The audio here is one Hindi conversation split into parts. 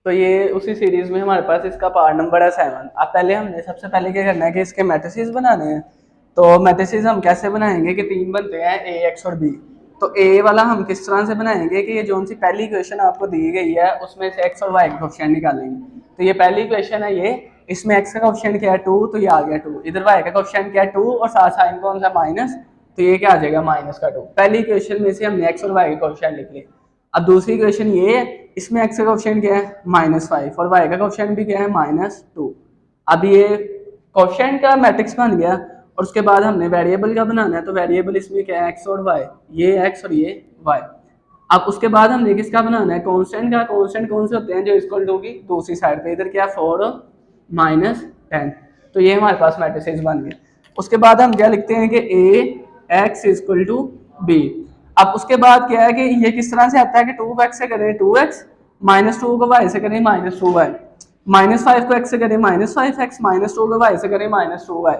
तो ये उसी सीरीज में हमारे पास इसका पार्ट नंबर है 7। अब पहले हमने सबसे पहले क्या करना है कि इसके मैट्रिसेस बनाने हैं। तो मैट्रिसेस हम कैसे बनाएंगे कि तीन बनते हैं, ए एक्स और बी। तो ए वाला हम किस तरह से बनाएंगे कि ये जो सी पहली इक्वेशन आपको दी गई है उसमें से एक्स और वाई का कोएफिशिएंट निकालेंगे। तो ये पहली इक्वेशन है, ये इसमें एक्स का कोएफिशिएंट क्या है 2, तो ये आ गया 2। इधर वाई का कोएफिशिएंट क्या है 2 और साथ साइन कौन सा माइनस, तो ये क्या आ जाएगा माइनस का 2। पहली इक्वेशन में से हमने एक्स और वाई का कोएफिशिएंट लिख लिया। अब दूसरी इक्वेशन ये है, इसमें एक्स का कोएफिशिएंट क्या है -5 और वाई का कोएफिशिएंट भी क्या है -2। अब ये कोएफिशिएंट का मैट्रिक्स बन गया और उसके बाद हमने वेरिएबल का बनाना है। तो वेरिएबल इसमें क्या है एक्स और वाई, ये एक्स और ये वाई। अब उसके बाद हमने किसका बनाना है कांस्टेंट का। कांस्टेंट कौन से होते हैं जो इक्वल टू की दूसरी साइड पे, इधर क्या 4 -10। तो ये हमारे पास मैट्रिसेस बन गए। उसके बाद हम क्या लिखते हैं कि ए एक्स इक्वल टू बी। अब उसके बाद क्या है कि ये किस तरह से आता है कि 2x से करें 2x, -2 को y से करें -2y, -5 को x से करें -5x, -2 को y से करें -2y।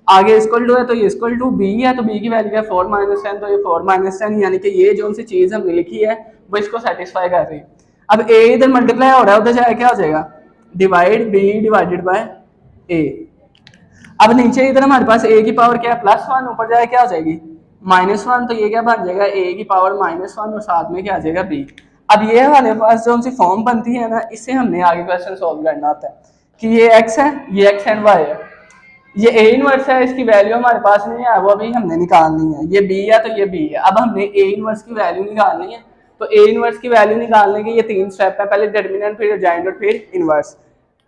आगे इक्वल टू है तो ये इक्वल टू b है, तो b की वैल्यू है 4 -10, तो ये 4 -10 यानी कि ये जो सी चीज हमने लिखी है वो इसको सेटिस्फाई कर रही है। अब a इधर मल्टीप्लाई हो रहा है, उधर जाए क्या हो जाएगा divide b divided by a। अब नीचे इधर हमारे पास a की पावर क्या है +1, ऊपर जाए क्या हो जाएगी -1, तो ये क्या बन जाएगा a की पावर -1 और साथ में क्या आ जाएगा b। अब ये हमारे पास जो सी फॉर्म बनती है ना, इससे हमने आगे क्वेश्चन सॉल्व करना होता है कि ये x है, ये x एंड y है, ये a इनवर्स है, इसकी वैल्यू हमारे पास नहीं है, वो अभी हमने निकालनी है। ये b है तो ये b है। अब हमने a इनवर्स की वैल्यू निकालनी है। तो a इनवर्स की वैल्यू निकालने के ये 3 स्टेप है, पहले डिटरमिनेंट, फिर एडजॉइंट और फिर इनवर्स।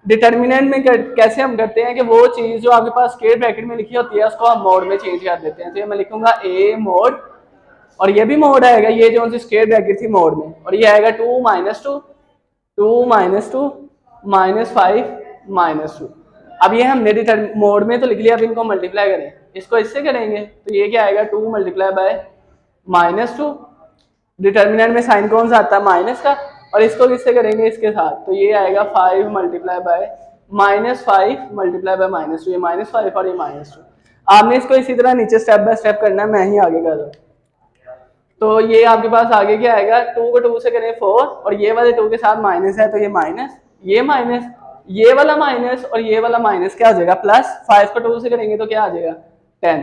डिटरमिनेंट में कैसे हम करते हैं कि वो चीज जो आपके पास स्क्वायर ब्रैकेट में लिखी होती है उसको हम मोड में चेंज कर देते हैं। तो ये मैं लिखूंगा a मोड, और ये भी मोड आएगा, ये जो सी स्क्वायर ब्रैकेट थी मोड में, और ये आएगा 2 -2 2 -2 -5 -2। अब ये हमने मोड में तो लिख लिया, अब इनको मल्टीप्लाई करें, इसको इससे करेंगे तो ये क्या आएगा 2 मल्टीप्लाई बाय -2। डिटर्मिनेंट में साइन कौन सा आता है माइनस का, और इसको किससे करेंगे इसके साथ, तो ये आएगा 5 मल्टीप्लाई बाय -5 मल्टीप्लाई बाय -2, ये -5 और ये -2। आपने इसको इसी तरह नीचे स्टेप बाय स्टेप करना है, मैं ही आगे कर रहा हूँ। तो ये आपके पास आगे क्या आएगा 2 को 2 से करें 4, और ये वाले 2 के साथ माइनस है तो ये माइनस, ये माइनस, ये वाला माइनस और ये वाला माइनस क्या आ जाएगा प्लस। 5 को 2 से करेंगे तो क्या आ जाएगा 10।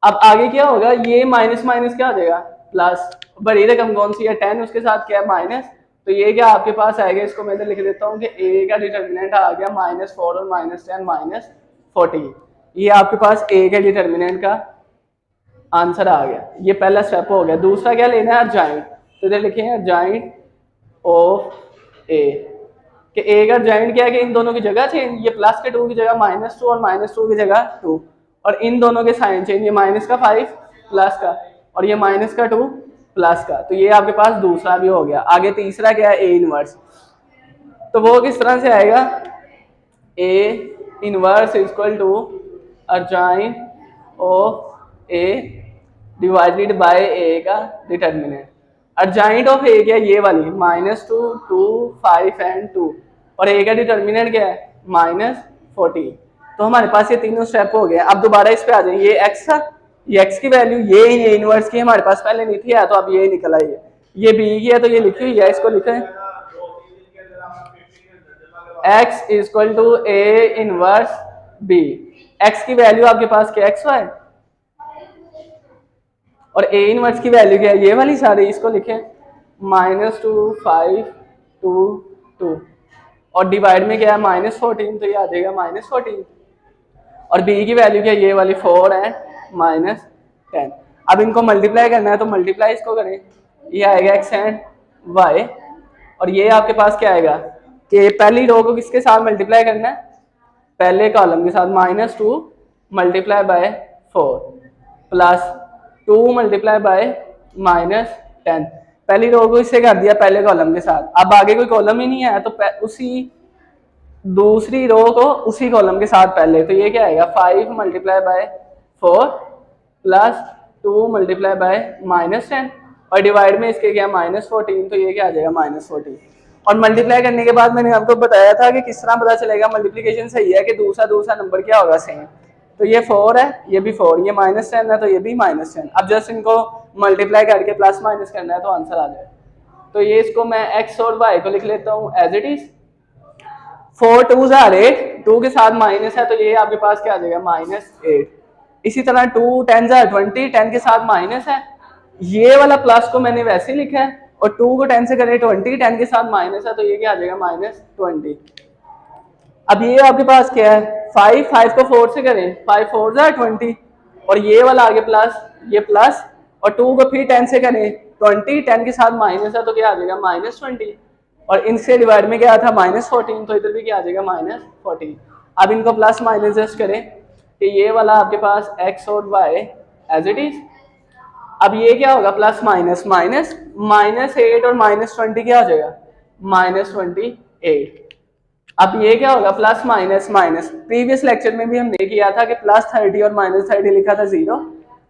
अब आगे क्या होगा, ये माइनस माइनस क्या आ जाएगा प्लस, बड़ी रकम कौन सी है 10, उसके साथ क्या है माइनस, तो ये क्या आपके पास आएगा, इसको मैं इधर लिख देता हूँ कि a का डिटर्मिनेंट आ गया -4 और -10 -40। ये आपके पास a के डिटर्मिनेंट का आंसर आ गया। ये पहला स्टेप हो गया। दूसरा क्या लेना है अर्जाइंट, तो इधर लिखे हैं अर्जाइंट ऑफ ए, कि ए का अर्जाइंट क्या है कि इन दोनों की जगह चेंज, ये प्लस के 2 की जगह -2 और -2 की जगह 2, और इन दोनों के साइन चेंज, ये माइनस का 5 प्लस का और ये माइनस का 2 प्लस का। तो ये आपके पास दूसरा भी हो गया। आगे तीसरा क्या है ए इनवर्स, तो वो किस तरह से आएगा A inverse equal to adjoint of A divided by A का डिटर्मिनेंट। अर्जाइंट ऑफ ए क्या है ये वाली -2 2 5 एंड 2, और ए का डिटर्मिनेंट क्या है -14। तो हमारे पास ये तीनों स्टेप हो गए। अब दोबारा इस पे आ जाए, ये x था, ये x की वैल्यू ये इनवर्स की हमारे पास पहले नहीं थी है, तो अब ये निकल आई है। ये b की है तो ये लिखी हुई है, इसको लिखें x equal to a inverse b। x की वैल्यू आपके पास क्या x है, और a इनवर्स की वैल्यू क्या है ये वाली सारी, इसको लिखें -2 5 2 2, और डिवाइड में क्या है -14, तो ये आ जाएगा -14, और b की वैल्यू क्या है ये वाली 4 है -10। अब इनको मल्टीप्लाई करना है तो मल्टीप्लाई इसको करें, ये आएगा x एंड y, और ये आपके पास क्या आएगा कि पहली रो को किसके साथ मल्टीप्लाई करना है, पहले कॉलम के साथ -2 multiply by 4 plus 2 multiply by -10। पहली रो को इससे कर दिया पहले कॉलम के साथ। अब आगे कोई कॉलम ही नहीं है तो उसी दूसरी रो को उसी कॉलम के साथ पहले, तो ये क्या आएगा 5 multiply by 4 plus 2 multiply by -10, और डिवाइड में इसके क्या -14, तो ये क्या आ जाएगा -14। और मल्टीप्लाई करने के बाद मैंने आपको बताया था कि किस तरह पता चलेगा मल्टीप्लिकेशन सही है कि दूसरा नंबर क्या होगा सेम। तो ये 4 है, ये भी 4, ये -10 है तो ये भी -10। अब जस्ट इनको मल्टीप्लाई करके प्लस माइनस करना है तो आंसर आ जाए। तो ये इसको मैं x और y को लिख लेता हूँ एज इट इज, 4 2 जार 8, 2 के साथ माइनस है तो ये आपके पास क्या आ जाएगा -8। इसी तरह 2 10 जार 20, 10 के साथ माइनस है, ये वाला प्लस को मैंने वैसे ही लिखा है, और 2 को 10 से करें 20, 10 के साथ माइनस है तो ये क्या आ जाएगा -20। अब ये आपके पास क्या है 5, 5 को 4 से करें 5 4 जार 20, और ये वाला आगे प्लस, ये प्लस, और 2 को फिर 10 से करें 20, 10 के साथ माइनस है तो क्या आ जाएगा -20, और इनसे डिवाइड में क्या था -14, तो इधर भी क्या आ जाएगा -14। अब इनको प्लस माइनस जस्ट करें कि ये वाला आपके पास x और y एज इट इज। अब ये क्या होगा प्लस माइनस माइनस, -8 और -20 क्या हो जाएगा -28। अब ये क्या होगा plus minus minus, previous lecture में भी हमने किया था कि +30 और -30 लिखा था 0,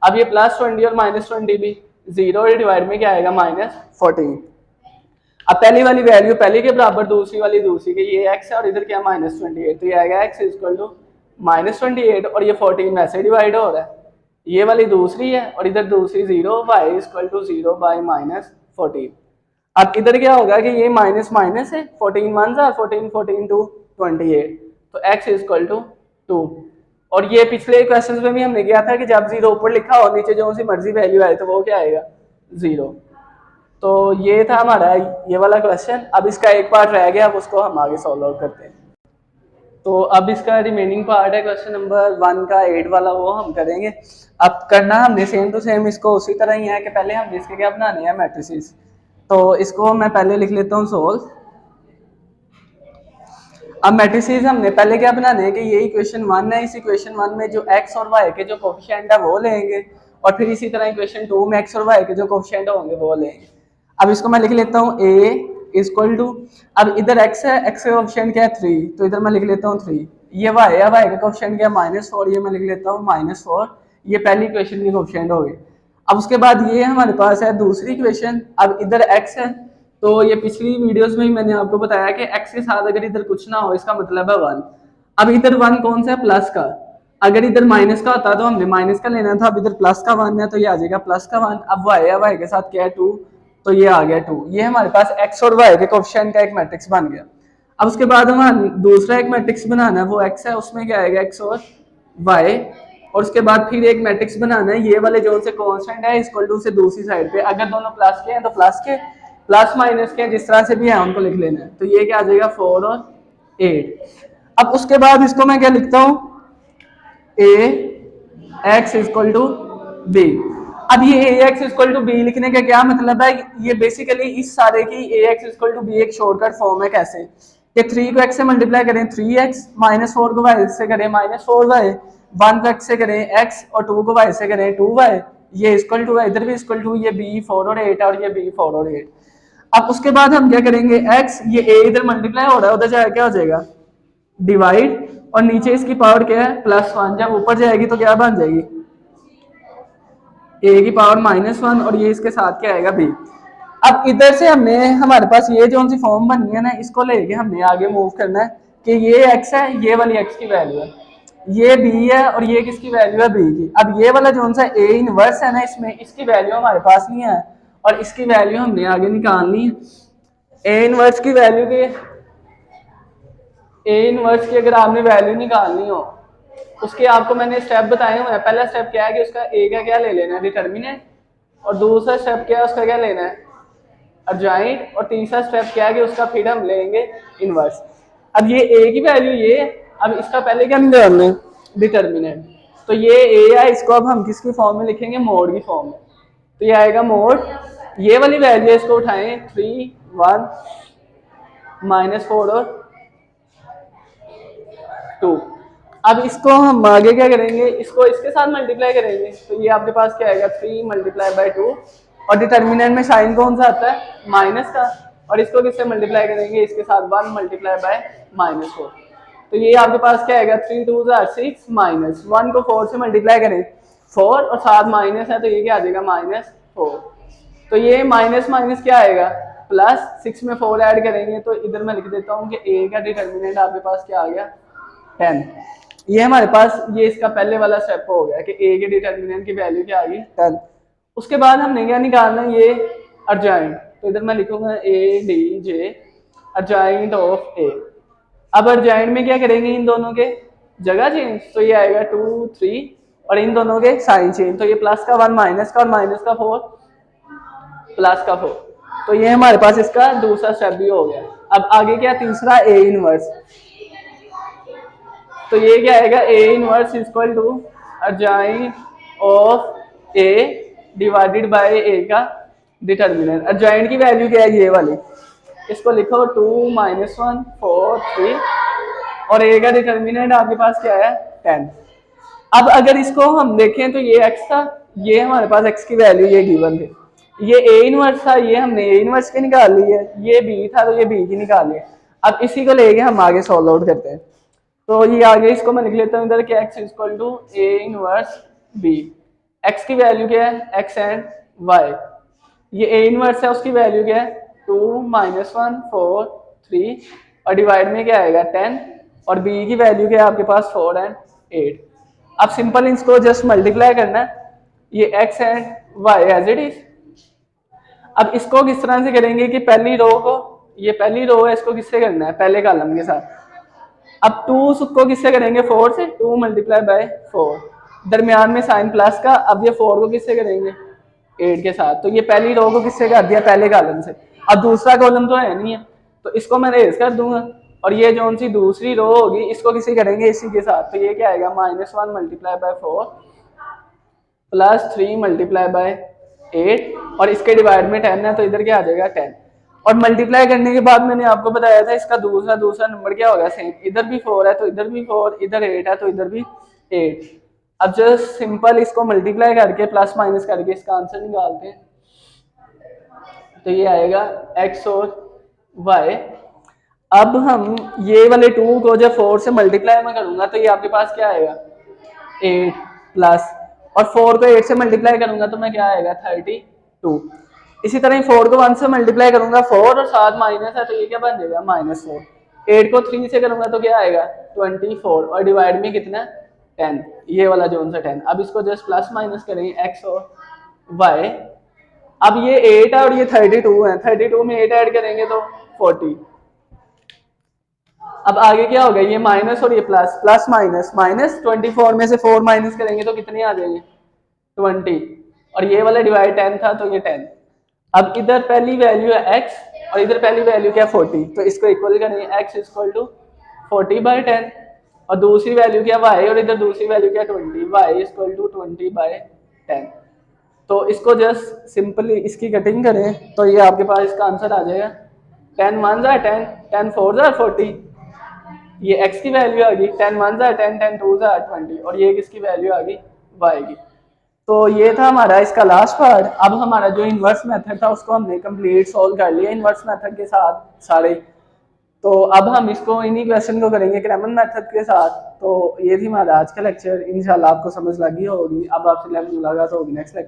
अब ये +20 और -20 भी 0 और डिवाइड में क्या आएगा -14। अब पहली वाली वैल्यू पहली के बराबर, दूसरी वाली दूसरी के, ये x है और इधर क्या -28, तो ये आएगा x इक्वल टू -28, और ये 14 वैसे डिवाइड हो रहा है, ये वाली दूसरी है और इधर दूसरी 0, y इक्वल टू 0 बाई -14। अब इधर क्या होगा कि ये माइनस माइनस है, 14 1 जार 14, 14 2 28, तो x इक्वल टू 2। और ये पिछले क्वेश्चंस में भी हमने किया था कि जब 0 ऊपर लिखा हो नीचे जो सी मर्जी वैल्यू आए तो वो क्या आएगा 0। तो ये था हमारा ये वाला क्वेश्चन। अब इसका एक पार्ट रह गया, अब उसको हम आगे सॉल्व आउट करते हैं। तो अब इसका रिमेनिंग पार्ट है क्वेश्चन नंबर 1 का 8 वाला, वो हम करेंगे। अब करना हमने सेम टू सेम इसको उसी तरह ही है कि पहले हमने इसके क्या बनाने हैं मैट्रिसेस। तो इसको मैं पहले लिख लेता हूँ सोल्व। अब मैट्रिसेस हमने पहले क्या बनाने हैं कि ये इक्वेशन 1 है, इस इक्वेशन 1 में जो x और y के जो कोफिशिएंट है वो लेंगे, और फिर इसी तरह इक्वेशन 2 में x और y के जो कोफिशिएंट होंगे वो लेंगे। अब इसको मैं लिख लेता हूँ a इक्वल टू, अब इधर x है, x का कोफिशिएंट क्या है 3, तो इधर मैं लिख लेता हूँ 3। ये y है, y का कोफिशिएंट क्या है -4, ये मैं लिख लेता हूँ -4। ये पहली इक्वेशन की कोफिशिएंट हो गई। अब उसके बाद ये हमारे पास है दूसरी इक्वेशन। अब इधर x है, तो ये पिछली वीडियोस में ही मैंने आपको बताया कि x के साथ अगर इधर कुछ ना हो इसका मतलब है 1। अब इधर 1 कौन सा है प्लस का, अगर इधर माइनस का होता तो हमने माइनस का लेना था, अब इधर प्लस का 1 है तो ये आ जाएगा प्लस का 1। अब y है, y के साथ क्या है 2, तो ये आ गया 2। ये हमारे पास x और y के कोफिशिएंट का एक मैट्रिक्स बन गया। अब उसके बाद हमें दूसरा एक मैट्रिक्स बनाना है, वो x है, उसमें क्या आएगा x और y, और उसके बाद फिर एक मैट्रिक्स बनाना है, ये वाले जो से कांस्टेंट है इक्वल टू से दूसरी साइड पे, अगर दोनों प्लस के हैं तो प्लस के, प्लस माइनस के जिस तरह से भी है उनको लिख लेना है। तो ये क्या आ जाएगा 4 और 8। अब उसके बाद इसको मैं क्या लिखता हूँ a x equal to b। अब ये a x equal to b लिखने का क्या मतलब है, ये बेसिकली इस सारे की a x equal to b एक शॉर्टकट फॉर्म है। कैसे कि 3 को x से मल्टीप्लाई करें 3x, -4 को y से करें -4y, 1 को x से करें x, और 2 को y से करें 2y, ये इक्वल टू है, इधर भी इक्वल टू, ये b 4 और 8 और ये b 4 और 8। अब उसके बाद हम क्या करेंगे x, ये a इधर मल्टीप्लाई हो रहा है, उधर जाएगा क्या हो जाएगा डिवाइड, और नीचे इसकी पावर क्या है +1, जब ऊपर जाएगी तो क्या बन जाएगी a की पावर -1, और ये इसके साथ क्या आएगा b। अब इधर से हमने हमारे पास ये जो सी फॉर्म बनी है ना, इसको लेके हमने आगे मूव करना है कि ये x है, ये वाली x की वैल्यू है, ये b है, और ये किसकी वैल्यू है b की। अब ये वाला जो सा a इनवर्स है ना, इसमें इसकी वैल्यू हमारे पास नहीं है, और इसकी वैल्यू हमने आगे निकालनी है। a इनवर्स की वैल्यू के, a इनवर्स की अगर आपने वैल्यू निकालनी हो, उसके आपको मैंने स्टेप बताए हुए हैं। पहला स्टेप क्या है कि उसका a का क्या ले लेना है डिटर्मिनेंट, और दूसरा स्टेप क्या है उसका क्या लेना है अर्जाइंट, और तीसरा स्टेप क्या है कि उसका फिर हम लेंगे इनवर्स। अब ये a की वैल्यू ये, अब इसका पहले क्या निकालना है डिटर्मिनेंट, तो ये a है, इसको अब हम किसकी फॉर्म में लिखेंगे मोड की फॉर्म में, तो ये आएगा मोड, ये वाली वैल्यू इसको उठाएं 3 1 -4 और 2। अब इसको हम आगे क्या करेंगे, इसको इसके साथ मल्टीप्लाई करेंगे, तो ये आपके पास क्या आएगा 3 × 2, और डिटर्मिनेंट में साइन कौन सा आता है माइनस का, और इसको किससे मल्टीप्लाई करेंगे इसके साथ 1 × -4, तो ये आपके पास क्या आएगा 3 2 6 -1 को 4 से मल्टीप्लाई करें 4, और साथ माइनस है तो ये क्या आ जाएगा -4। तो ये माइनस माइनस क्या आएगा प्लस, 6 में 4 ऐड करेंगे तो इधर मैं लिख देता हूँ कि a का डिटर्मिनेंट आपके पास क्या आ गया 10। ये हमारे पास ये इसका पहले वाला स्टेप हो गया कि a के डिटर्मिनेंट की वैल्यू क्या आ गई 10। उसके बाद हमने क्या निकालना है ये अर्जाइंट, तो इधर मैं लिखूंगा a d j adjoint of a। अब अर्जेंट में क्या करेंगे, इन दोनों के जगह चेंज, तो ये आएगा 2 3 और इन दोनों के साइन चेंज, तो ये प्लस का 1 माइनस का और माइनस का 4 प्लस का 4। तो ये हमारे पास इसका दूसरा स्टेप भी हो गया। अब आगे क्या, तीसरा ए इनवर्स। तो ये क्या आएगा, A inverse equal to adjoint of A divided by A का डिटर्मिनेंट। अर्जाइन की वैल्यू क्या है, ये वाली, इसको लिखो 2 -1 4 3 और ए का डिटर्मिनेंट आपके पास क्या है 10। अब अगर इसको हम देखें तो ये x था, ये हमारे पास x की वैल्यू ये गिवन थी, ये a इनवर्स था, ये हमने a इनवर्स की निकाल ली है, ये b था तो ये b की निकाल ली है। अब इसी को लेके हम आगे सॉल्व आउट करते हैं। तो ये आगे इसको मैं लिख लेता हूँ इधर कि x equal to a inverse b। x की वैल्यू क्या है, x एंड y, ये a इनवर्स है उसकी वैल्यू क्या है 2 -1 4 3 और डिवाइड में क्या आएगा 10 और b की वैल्यू क्या है आपके पास 4 एंड 8। अब सिंपल इसको जस्ट मल्टीप्लाई करना है, ये x and y as it is. अब इसको किस तरह से करेंगे कि पहली रो को, ये पहली रो है, इसको किससे करना है पहले कॉलम के साथ। अब 2 को किससे करेंगे 4 से, 2 मल्टीप्लाई बाय 4, दरमियान में साइन प्लस का। अब ये 4 को किससे करेंगे 8 के साथ, तो ये पहली रो को किससे कर दिया पहले कॉलम से। अब दूसरा कॉलम तो है नहीं है तो इसको मैं रेज कर दूंगा और ये जो सी दूसरी रो होगी इसको किसी करेंगे इसी के साथ, तो ये क्या आएगा -1 multiply by 4 plus 3 multiply by 8 और इसके डिवाइड में 10 है तो इधर क्या आ जाएगा 10। और मल्टीप्लाई करने के बाद मैंने आपको बताया था इसका दूसरा नंबर क्या होगा सेम, इधर भी 4 है तो इधर भी 4, इधर 8 है तो इधर भी 8। अब जस्ट सिंपल इसको मल्टीप्लाई करके प्लस माइनस करके इसका आंसर निकालते हैं, तो ये आएगा x और y। अब हम ये वाले 2 को जब 4 से मल्टीप्लाई में करूंगा तो ये आपके पास क्या आएगा 8 प्लस, और 4 को 8 से मल्टीप्लाई करूंगा तो मैं क्या आएगा 32। इसी तरह 4 को 1 से मल्टीप्लाई करूंगा 4 और साथ माइनस है तो ये क्या बन जाएगा -4। 8 को 3 से करूंगा तो क्या आएगा 24 और डिवाइड में कितना 10, ये वाला जो सा 10। अब इसको जस्ट प्लस माइनस करेंगे x और y। अब ये 8 है और ये 32 है, 32 में 8 ऐड करेंगे तो 40। अब आगे क्या होगा, ये माइनस और ये प्लस, प्लस माइनस माइनस, 24 में से 4 माइनस करेंगे तो कितने आ जाएंगे 20 और ये वाला डिवाइड 10 था तो ये 10। अब इधर पहली वैल्यू है x और इधर पहली वैल्यू क्या है 40, तो इसको इक्वल करेंगे x इक्वल टू 40/10 और दूसरी वैल्यू क्या y और इधर दूसरी वैल्यू क्या 20, y इक्वल टू 20/10। तो इसको जस्ट सिंपली इसकी कटिंग करें तो ये आपके पास इसका आंसर आ जाएगा 10 1 are 10, 10 4 are 40, ये x की वैल्यू आ गई 10 1 are 10, 10 2 are 20 और ये किसकी वैल्यू आ गई y की। तो ये था हमारा इसका लास्ट पार्ट। अब हमारा जो इन्वर्स मेथड था उसको हमने कंप्लीट सॉल्व कर लिया इन्वर्स मेथड के साथ सारे। तो अब हम इसको इन्हीं क्वेश्चन को करेंगे क्रैमन मेथड के साथ। तो ये थी हमारा आज का लेक्चर, इंशाल्लाह आपको समझ लगी होगी। अब आपसे मुलाकात होगी नेक्स्ट लेक्चर।